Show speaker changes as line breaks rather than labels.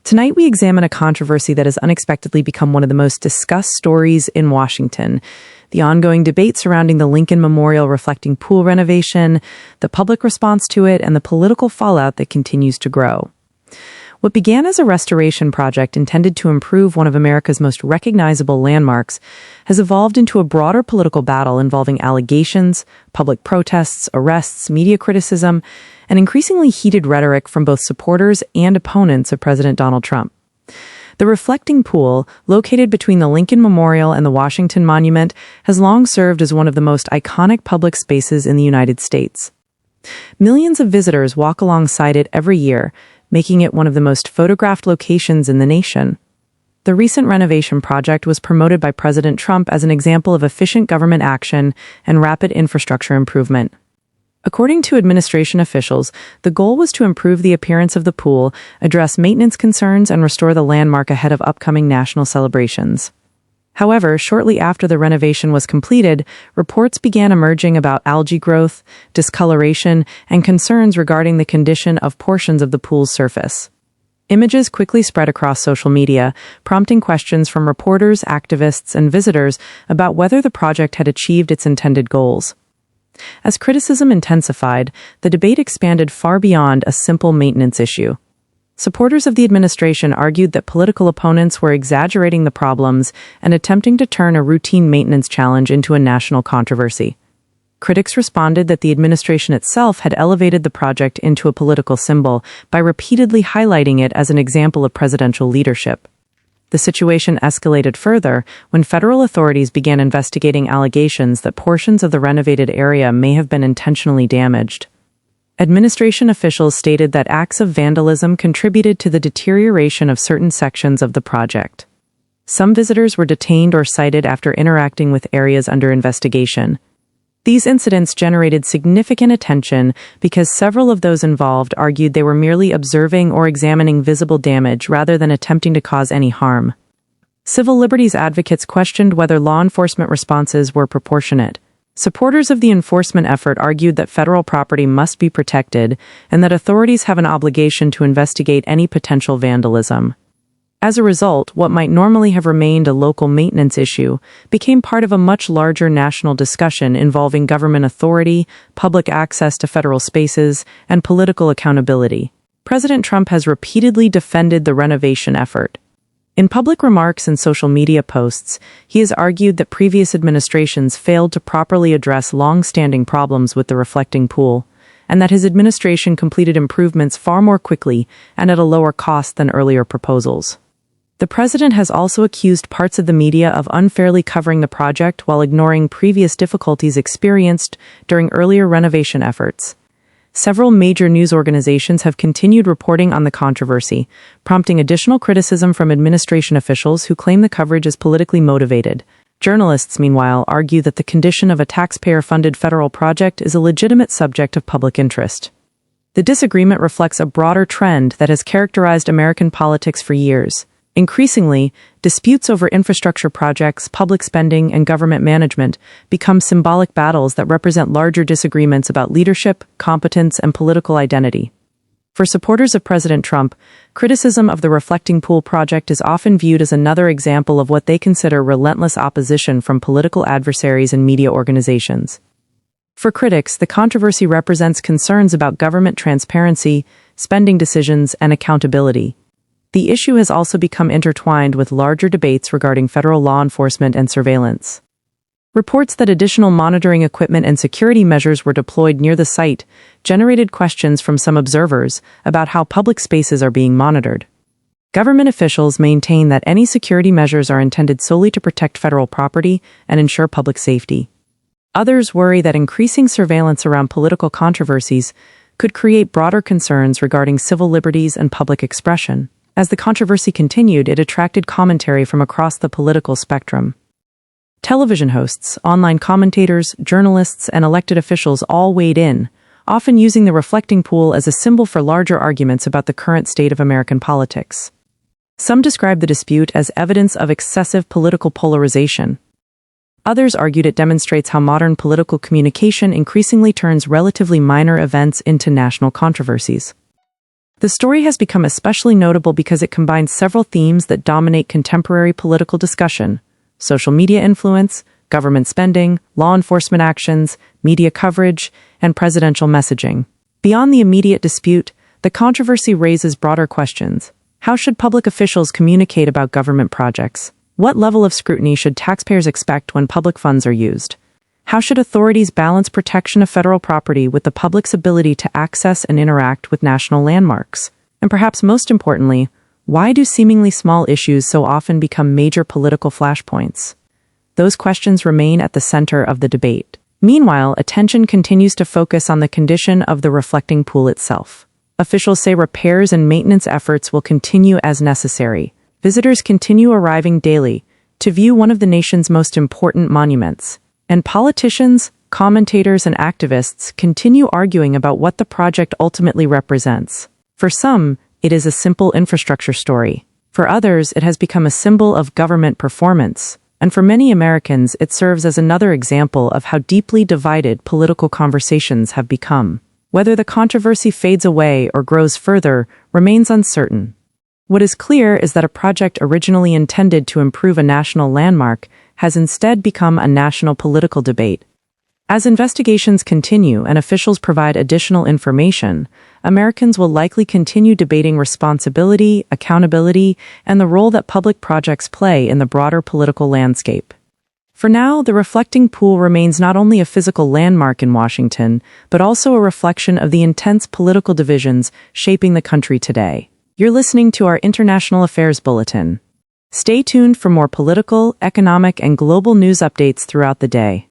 Tonight we examine a controversy that has unexpectedly become one of the most discussed stories in Washington. The ongoing debate surrounding the Lincoln Memorial reflecting pool renovation, the public response to it, and the political fallout that continues to grow. What began as a restoration project intended to improve one of America's most recognizable landmarks has evolved into a broader political battle involving allegations, public protests, arrests, media criticism, and increasingly heated rhetoric from both supporters and opponents of President Donald Trump. The reflecting pool, located between the Lincoln Memorial and the Washington Monument, has long served as one of the most iconic public spaces in the United States. Millions of visitors walk alongside it every year, making it one of the most photographed locations in the nation. The recent renovation project was promoted by President Trump as an example of efficient government action and rapid infrastructure improvement. According to administration officials, the goal was to improve the appearance of the pool, address maintenance concerns, and restore the landmark ahead of upcoming national celebrations. However, shortly after the renovation was completed, reports began emerging about algae growth, discoloration, and concerns regarding the condition of portions of the pool's surface. Images quickly spread across social media, prompting questions from reporters, activists, and visitors about whether the project had achieved its intended goals. As criticism intensified, the debate expanded far beyond a simple maintenance issue. Supporters of the administration argued that political opponents were exaggerating the problems and attempting to turn a routine maintenance challenge into a national controversy. Critics responded that the administration itself had elevated the project into a political symbol by repeatedly highlighting it as an example of presidential leadership. The situation escalated further when federal authorities began investigating allegations that portions of the renovated area may have been intentionally damaged. Administration officials stated that acts of vandalism contributed to the deterioration of certain sections of the project. Some visitors were detained or cited after interacting with areas under investigation. These incidents generated significant attention because several of those involved argued they were merely observing or examining visible damage rather than attempting to cause any harm. Civil liberties advocates questioned whether law enforcement responses were proportionate. Supporters of the enforcement effort argued that federal property must be protected and that authorities have an obligation to investigate any potential vandalism. As a result, what might normally have remained a local maintenance issue became part of a much larger national discussion involving government authority, public access to federal spaces, and political accountability. President Trump has repeatedly defended the renovation effort. In public remarks and social media posts, he has argued that previous administrations failed to properly address long-standing problems with the reflecting pool, and that his administration completed improvements far more quickly and at a lower cost than earlier proposals. The president has also accused parts of the media of unfairly covering the project while ignoring previous difficulties experienced during earlier renovation efforts. Several major news organizations have continued reporting on the controversy, prompting additional criticism from administration officials who claim the coverage is politically motivated. Journalists, meanwhile, argue that the condition of a taxpayer-funded federal project is a legitimate subject of public interest. The disagreement reflects a broader trend that has characterized American politics for years. Increasingly, disputes over infrastructure projects, public spending, and government management become symbolic battles that represent larger disagreements about leadership, competence, and political identity. For supporters of President Trump, criticism of the reflecting pool project is often viewed as another example of what they consider relentless opposition from political adversaries and media organizations. For critics, the controversy represents concerns about government transparency, spending decisions, and accountability. The issue has also become intertwined with larger debates regarding federal law enforcement and surveillance. Reports that additional monitoring equipment and security measures were deployed near the site generated questions from some observers about how public spaces are being monitored. Government officials maintain that any security measures are intended solely to protect federal property and ensure public safety. Others worry that increasing surveillance around political controversies could create broader concerns regarding civil liberties and public expression. As the controversy continued, it attracted commentary from across the political spectrum. Television hosts, online commentators, journalists, and elected officials all weighed in, often using the reflecting pool as a symbol for larger arguments about the current state of American politics. Some described the dispute as evidence of excessive political polarization. Others argued it demonstrates how modern political communication increasingly turns relatively minor events into national controversies. The story has become especially notable because it combines several themes that dominate contemporary political discussion: social media influence, government spending, law enforcement actions, media coverage, and presidential messaging. Beyond the immediate dispute, the controversy raises broader questions. How should public officials communicate about government projects? What level of scrutiny should taxpayers expect when public funds are used? How should authorities balance protection of federal property with the public's ability to access and interact with national landmarks? And perhaps most importantly, why do seemingly small issues so often become major political flashpoints? Those questions remain at the center of the debate. Meanwhile, attention continues to focus on the condition of the reflecting pool itself. Officials say repairs and maintenance efforts will continue as necessary. Visitors continue arriving daily to view one of the nation's most important monuments. And politicians, commentators, and activists continue arguing about what the project ultimately represents. For some, it is a simple infrastructure story. For others, it has become a symbol of government performance. And for many Americans, it serves as another example of how deeply divided political conversations have become. Whether the controversy fades away or grows further remains uncertain. What is clear is that a project originally intended to improve a national landmark has instead become a national political debate. As investigations continue and officials provide additional information, Americans will likely continue debating responsibility, accountability, and the role that public projects play in the broader political landscape. For now, the reflecting pool remains not only a physical landmark in Washington, but also a reflection of the intense political divisions shaping the country today. You're listening to our International Affairs Bulletin. Stay tuned for more political, economic, and global news updates throughout the day.